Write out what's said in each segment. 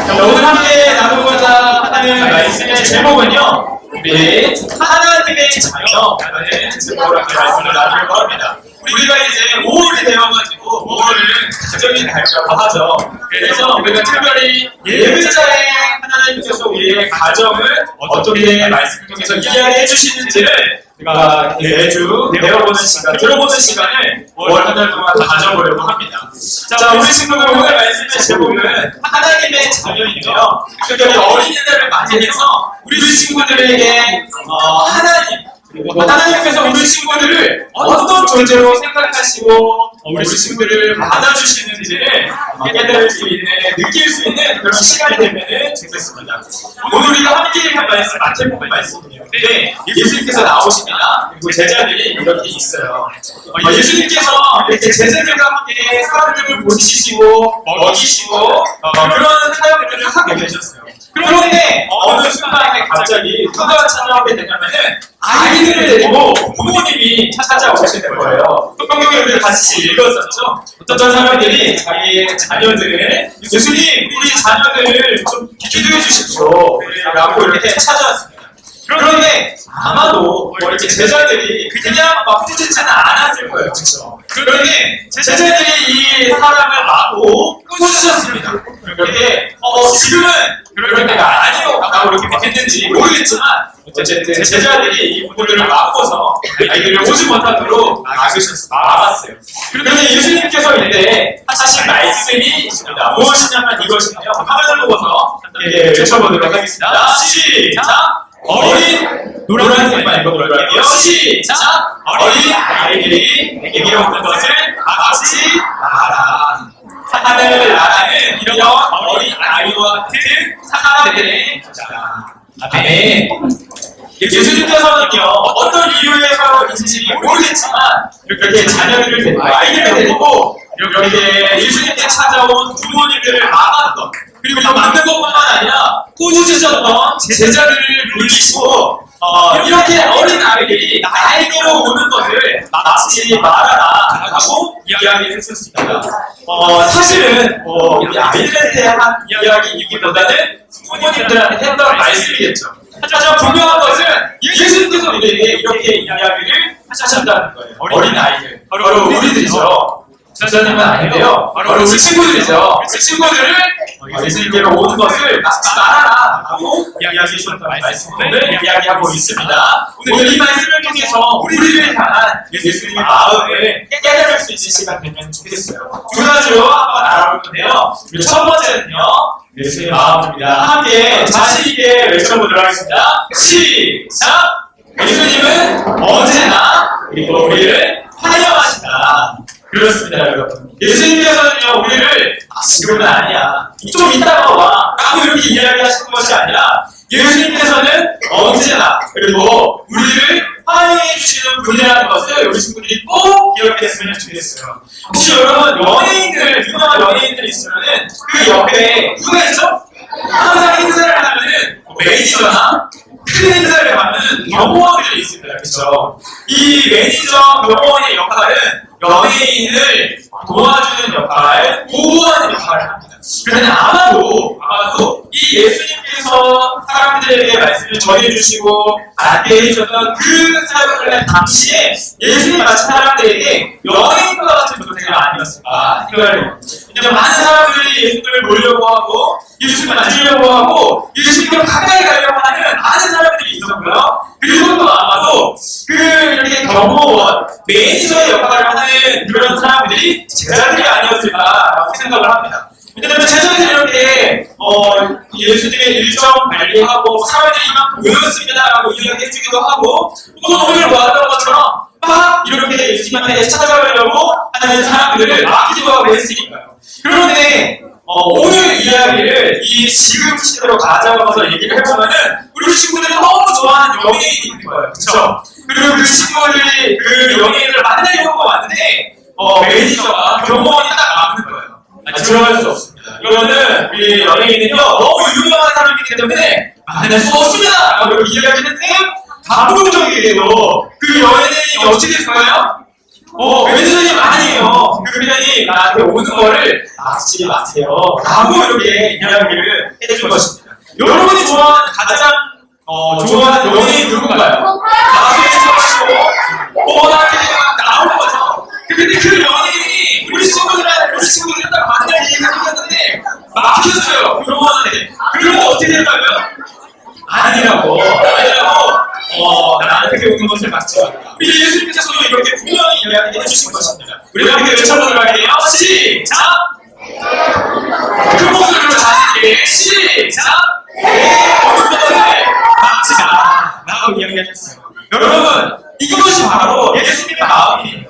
자, 오늘 함께 나누고자 하는 말씀의 제목은요, 우리 하나님의 자녀라는 제목으로 함께 말씀을 나누려고 합니다. 우리가 이제 5월이 되어가지고 5월은 가정의 달이라고 하죠. 그래서 우리가 특별히 예배자의 하나님께서 우리의 가정을 어떻게 말씀을 통해서 이야기해 주시는지를 제가 매주 배워보는 시간, 들어보는 시간을 월 한 달 동안 가져보려고 합니다. 자, 우리 친구들 오늘 말씀의 제목은 하나님의 자녀인데요. 특별히 어린이날을 맞이해서 우리 친구들에게 하나님께서 우리 친구들을 어떤 존재로 생각하시고 우리 친구들을 받아주시는지를 깨달을 수 있는, 느낄 수 있는 그런 시간이 되면 좋겠습니다. 오늘 우리가 함께 할 말씀, 마태복음 말씀이에요. 근데 예수님께서 나오십니다. 그리고 제자들이 이렇게 있어요. 예수님께서 이렇게 제자들과 함께 사람들을 보시시고 먹이시고 그런 사역들을 하고 계셨어요. 그런데 어느 순간에 갑자기 누가 찾아오게 되냐면은 아이들을 데리고 부모님이 찾아오시는 거예요. 성경에 우리가 같이 읽었었죠. 어떤 사람들이 자기 자녀들을 예수님, 우리 자녀들을 좀 기도해 주십시오 라고 이렇게 찾아왔습니다. 그런데 아마도 이렇게 제자들이 그냥 막 꾸짖지는 않았을 거예요. 그렇죠? 그런데 제자들이 이 사람을 마구 꾸짖으셨습니다. 그렇게 지금은 그럴 때가 아니라고 이렇게 했는지 모르겠지만 어쨌든 제자들이 이 부모들을 막고서 아이들을 오지 못하도록 막았어요. 그런데 예수님께서 이때 하신 말씀이 있습니다. 무엇이냐면 이것이요. 화면을 보고서 함께 외쳐보도록 하겠습니다. 시작! 어린 노란색만 읽어볼게요. 시작! 어린 아이들이 내게 오는 것을 막지 마라. 하늘 나라는 이런 어린 아이와 같은 사람들의 자라. 아멘. 예수님께서는요, 어떤 이유에서인지 모르겠지만 이렇게 자녀들을 데리고, 아이들을 데리고 이렇게 예수님께 찾아온 부모님들을 막았던, 그리고 더 막는 것뿐만 아니라 꾸짖으셨던 제자들을 물리시고 이렇게 어린 아이들이 나에게로 오는 것을 막지 말아라 라고 이야기를 했었습니다. 사실은 우리 아이들한테 한 이야기이기보다는 부모님들한테 했던 말씀이겠죠. 하지만 분명한 것은 예수님께서 우리에게 이렇게 이야기를 하셨다는 거예요. 어린 아이들, 바로 우리들이죠. 전자님은 아닌데요. 바로 우리 친구들이죠. 그 친구들을 예수님께로 오는 것을 막지 말아라 라고 이야기하셨던 말씀을 이야기하고 있습니다. 오늘 이 말씀을 통해서 우리를 향한 예수님의 마음을 깨달을 수 있는 시간 되면 좋겠어요. 두 가지로 한번 알아볼 건데요. 첫 번째는요, 예수님의 마음입니다. 함께 자신있게 외쳐보도록 하겠습니다. 시작! 예수님은 언제나 우리를 환영하신다. 그렇습니다, 여러분. 예수님께서는요, 우리를 지금은 아니야, 좀 이따가 와 라고 이렇게 이야기하시는 것이 아니라 예수님께서는 언제나 그리고 우리를 환영해 주시는 분이라는 것을 우리 친구들이 꼭 기억했으면 좋겠어요. 혹시 여러분 유명한 연예인들이 있으면은 그 옆에 누가 있죠? 항상 행사를 하면은 매니저나 큰 행사를 하면은 경호원들이 있습니다. 그렇죠? 이 매니저 경호원의 역할은 연예인을 도와주는 역할, 보호하는 역할을 합니다. 그러면 아마도 이 예수님께서 사람들에게 말씀을 전해주시고 안내해주셨던 그 사역을 당시에 예수님 같은 사람들에게 연예인과 같은 존재가 아니었을까 생각을 해요. 왜냐면 많은 사람들이 예수님을 보려고 하고 예수님을 만지려고 하고 예수님과 가까이 가려고 하는 많은 사람들이 있었고요. 그리고 또 아마도 이렇게 경호원, 매니저의 역할을 하는 그런 사람들이 제자들이 아니었을까라고 생각을 합니다. 왜냐면 제자들이 이렇게 예수님의 일정 관리하고 사람들이 이만큼 모였습니다라고 이야기해주기도 하고 또 오늘 보았던 것처럼 막 이렇게 예수님한테 찾아가려고 하는 사람들을 막기도 하고 했으니까요. 그런데 오늘 이야기를 이 지금 시대로 가져가서 얘기를 해보면은 우리 친구들이 너무 좋아하는 연예인이 있는 거예요. 그렇죠? 그리고 그 친구들이 그 연예인을 만나려고 왔는데 매니저가 경호원이 딱 막는 거예요. 들어갈 수 없습니다. 이거는 우리 연예인은요 너무 유명한 사람이기 때문에 만날 수 없습니다 라고 이야기했는데 감동적이게도 그 연예인이 어떻게 됐을까요? 매니저님 아니에요. 그분이 나한테 오는 거를 막지 마세요 라고 이렇게 이야기를 것입니다. 여러분이 좋아하는 가장 좋아하는 연예인 누군가요? 나중에 쳐가지고 워낙에 나오는 거죠. 근데 그 연예인이 우리 친구들한테 딱 만날 기회가 생겼는데 막혔어요. 결혼하는데. 그러면 어떻게 될까요? 아니라고 나한테 오는 것을 막지 마라. 우리 예수님께서도 이렇게 분명히 이야기해 주신 것입니다. 우리가 함께 외쳐보도록 할게요. 시작! 그 목소리로 자신있게 시작! 모든 것을 막지 마라 라고 이야기하셨어요. 여러분, 이것이 바로 예수님의 마음이에요.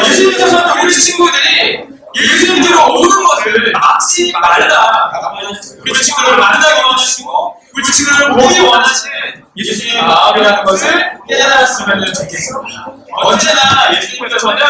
예수님께서는 우리 친구들이 예수님께로 오는 것을 막지 말라라고 하셨어요. 우리 친구들을 만나기 원하시고 우리 친구들을 보기 원하시는 예수님의 마음이라는 것을 깨달았으면 좋겠습니다. 언제나 예수님께서는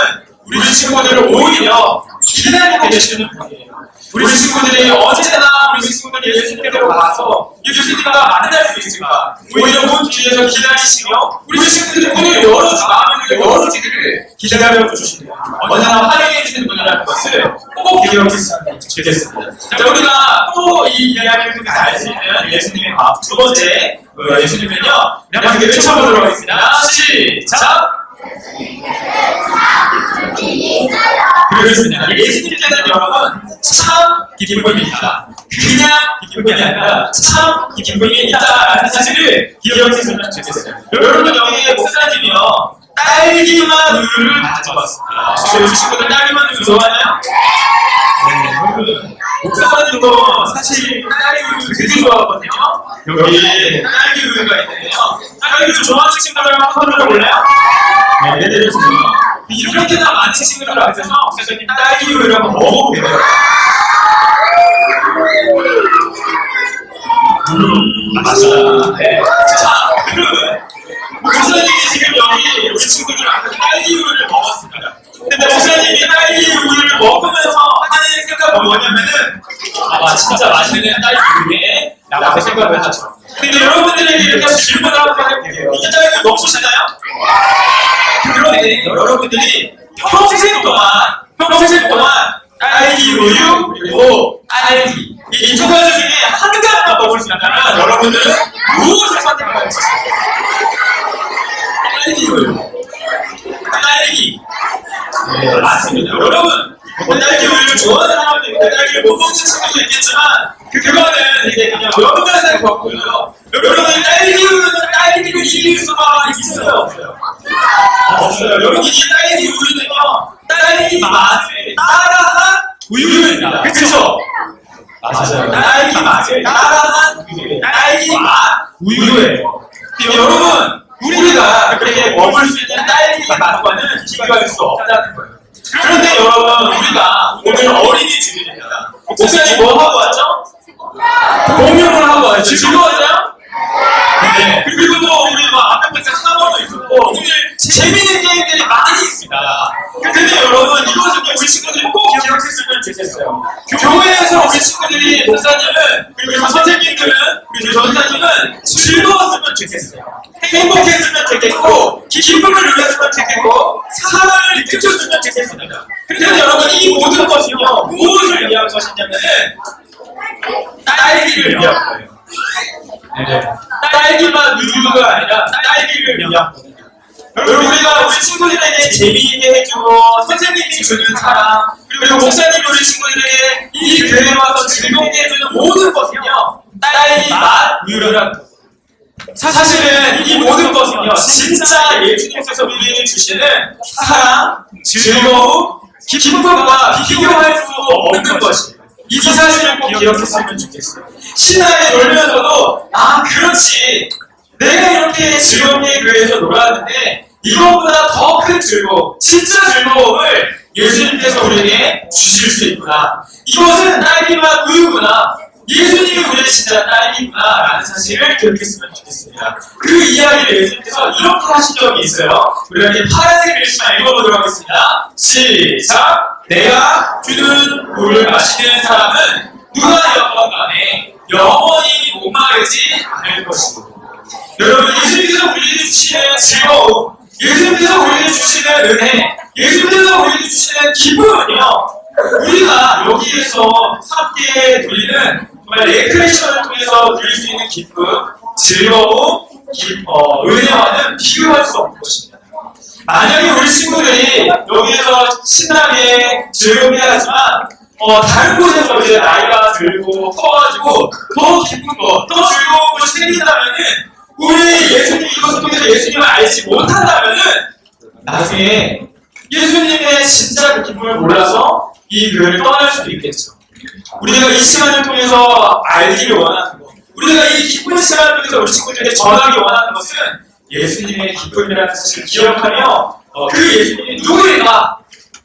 우리 친구들을 오히려 기다리고 계시는 분이에요. 우리 친구들이 언제나 우리 친구들이 예수님께로 가서 예수님과 만날 수 있을까? 오히려 문 뒤에서 기다리시며 우리 친구들의 문을 마음을 열어주기를 기다려 주십니다. 언제나 환영해 주시는 분이라는 것을 꼭 기억했으면 좋겠습니다. 자, 우리가 또 이 이야기를 알 수 있는 예수님의 마음 두 번째 예수님은요, 함께 외쳐보도록 하겠습니다. 시작! 그렇습니다. 예수님께는 여러분 참 기쁨입니다. 그냥 기쁨이 아니라 참 기쁨이 있다라는 사실을 기억했으면 좋겠어요. 여러분 여기 목사님이요 딸기맛 우유를 가져왔습니다. 우리 친구들 딸기맛 우유 좋아하나요? 네, 여러분 목사님도 사실 딸기 우유 되게 좋아하거든요. 여기 딸기 우유가 있는데요. 딸기 우유 좋아하는 친구들 한번 손 들어볼래요? 네, 내려주세요. 이렇게나 많은 친구들 앞에서 목사님 딸기 우유를 한번 먹어보게요. 맞아. 네. 자, 여러분. 목사님이 지금 여기 우리 친구들 앞에서 딸기 우유를 먹었습니다. 근데 목사님이 딸기 우유를 먹으면서 하는 생각은 뭐냐면은, 진짜 맛있는 딸기 우유에 라고 생각을 하죠. 근데 여러분들에게 이렇게 질문을 한번 해볼게요. 이게 딸기 우유 먹으시나요? 그런데 여러분들이 평생 동안 딸기 우유 그리고 딸기 이 두 가지 중에 한 가지만 먹을 수 있다면 여러분들은 무엇을 선택할 수 있어요? 딸기 우유, 딸기. 네, 맞습니다. 여러분, 딸기 우유를 좋아하는 사람도 있고 딸기를 못 먹는 친구도 있겠지만 그거는 이제 그냥 연관상의 거고요. 여러분, 딸기 우유는 딸기를 이길 수가 있어요, 없어요? 없어요. 여러분, 이 딸기 우유는요, 딸기 맛을 따라한 우유입니다. 그쵸? 맞아요. 딸기 맛을 따라한 우유예요. 딸기 맛 우유예요. 여러분, 우리가 그렇게 먹을 수 있는 딸기 맛과는 비교할 수 없다는 거예요. 그런데 여러분, 우리가 오늘 어린이집입니다. 목사님 뭐 하고 왔죠? 공연을 하고 왔죠. 즐거웠어요? 네. 그리고 또 우리 앞에 상어도 있었고 오늘 재밌는 게임들이 많이 있습니다. 근데 여러분 이것을 우리 친구들이 꼭 기억했으면 좋겠어요. 교회에서 우리 친구들이 목사님은 그리고 선생님들은 그리고 전사님은 즐거웠으면 좋겠어요. 행복했으면 좋겠고 기쁨을 누렸으면 좋겠고 사랑을 느꼈으면 좋겠습니다. 근데 여러분 이 모든 것이요 무엇을 위한 것이냐면은 딸기를 위한 거예요. 네. 딸기만 우유가 아니라 딸기를 위한 거예요. 여러분 우리가 우리 친구들에게 재미있게 해주고 선생님이 주는 사랑 그리고 목사님이 우리 친구들에게 이 교회에 와서 즐겁게 해주는 모든 것은요 딸기 맛 우유라는 거예요. 사실은 이 모든 것은요 진짜 예수님께서 우리에게 주시는 사랑, 즐거움, 기쁨과 비교할 수 없는 것이에요. 이 사실을 꼭 기억했으면 좋겠어요. 신나게 놀면서도 그렇지 내가 이렇게 즐겁게 교회에서 놀았는데 이것보다 더 큰 즐거움, 진짜 즐거움을 예수님께서 우리에게 주실 수 있구나. 이것은 딸기맛 우유구나. 예수님이 우리의 진짜 딸기구나 라는 사실을 기억했으면 좋겠습니다. 그 이야기를 예수님께서 이렇게 하신 적이 있어요. 우리가 이렇게 파란색 글씨만 읽어보도록 하겠습니다. 시작! 내가 주는 물을 마시는 사람은 누가 되었건 간에 영원히 목마르지 않을 것이고 여러분 예수님께서 우리에게 주시는 즐거움 예수님께서 우리에게 주시는 은혜 예수님께서 우리에게 주시는 기쁨은요 우리가 여기에서 함께 누리는 정말 레크레이션을 통해서 누릴 수 있는 기쁨, 즐거움, 은혜와는 비교할 수 없는 것입니다. 만약에 우리 친구들이 여기에서 신나게 즐겁게 하지만 다른 곳에서 이제 나이가 들고 커가지고 더 기쁜 거, 더 즐거운 것이 생긴다면은 우리 예수님 이것을 통해서 예수님을 알지 못한다면은 나중에 예수님의 진짜 그 기쁨을 몰라서 이 교회를 떠날 수도 있겠죠. 우리가 이 시간을 통해서 알기를 원하는 것, 우리가 이 기쁜 시간을 통해서 우리 친구들에게 전하기 원하는 것은 예수님의 기쁨이라는 사실을 기억하며 그 예수님이 누구인가,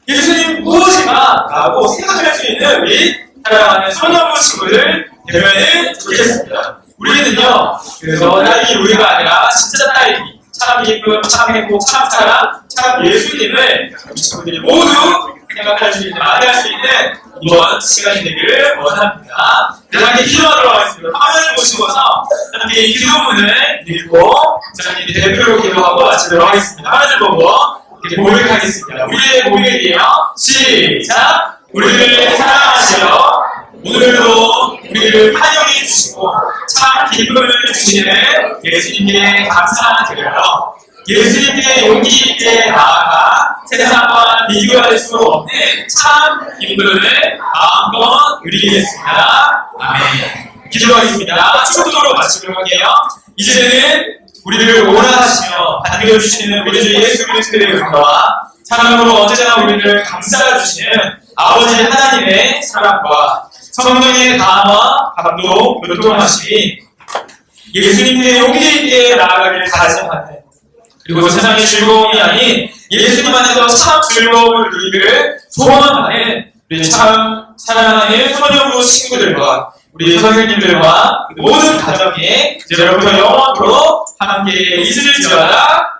예수님 무엇인가 라고 생각할 수 있는 우리 사랑하는 소년부 친구들 되면 좋겠습니다. 우리는요, 그래서 딸기 우리가 아니라 진짜 딸기, 참 기쁨, 참 행복, 참 사랑, 참 예수님을 우리 친구들이 모두 생각할 수 있는, 만날 수 있는 이번 시간이 되기를 원합니다. 함께 기도하도록 하겠습니다. 화면을 보시고서 함께 이 기도문을 읽고 목사님이 대표로 기도하고 마치도록 하겠습니다. 화면을 보고 이렇게 고백하겠습니다. 우리의 고백이에요. 시작! 우리를 사랑하시어 오늘도 우리를 환영해 주시고 참 기쁨을 주시는 예수님께 감사드려요. 예수님께 용기 있게 나아가 세상과 비교할 수 없는 참 기쁨을 마음껏 누리겠습니다. 아멘. 기도하겠습니다. 축도로 마치도록 할게요. 이제는 우리를 원하시며 반겨주시는 우리 주 예수 그리스도의 은혜와 사랑으로 언제나 우리를 감싸주시는 아버지 하나님의 사랑과 성령의 강화, 감동, 교통하심이 예수님께 용기 있게 나아가길 다짐하는, 그리고 세상의 즐거움이 아닌 예수님 안에서 참 즐거움을 누리기를 소원하는 우리 참 사랑하는 소년부 친구들과 우리 선생님들과 모든 가정이 이제로부터 영원토록 함께 있을지어다.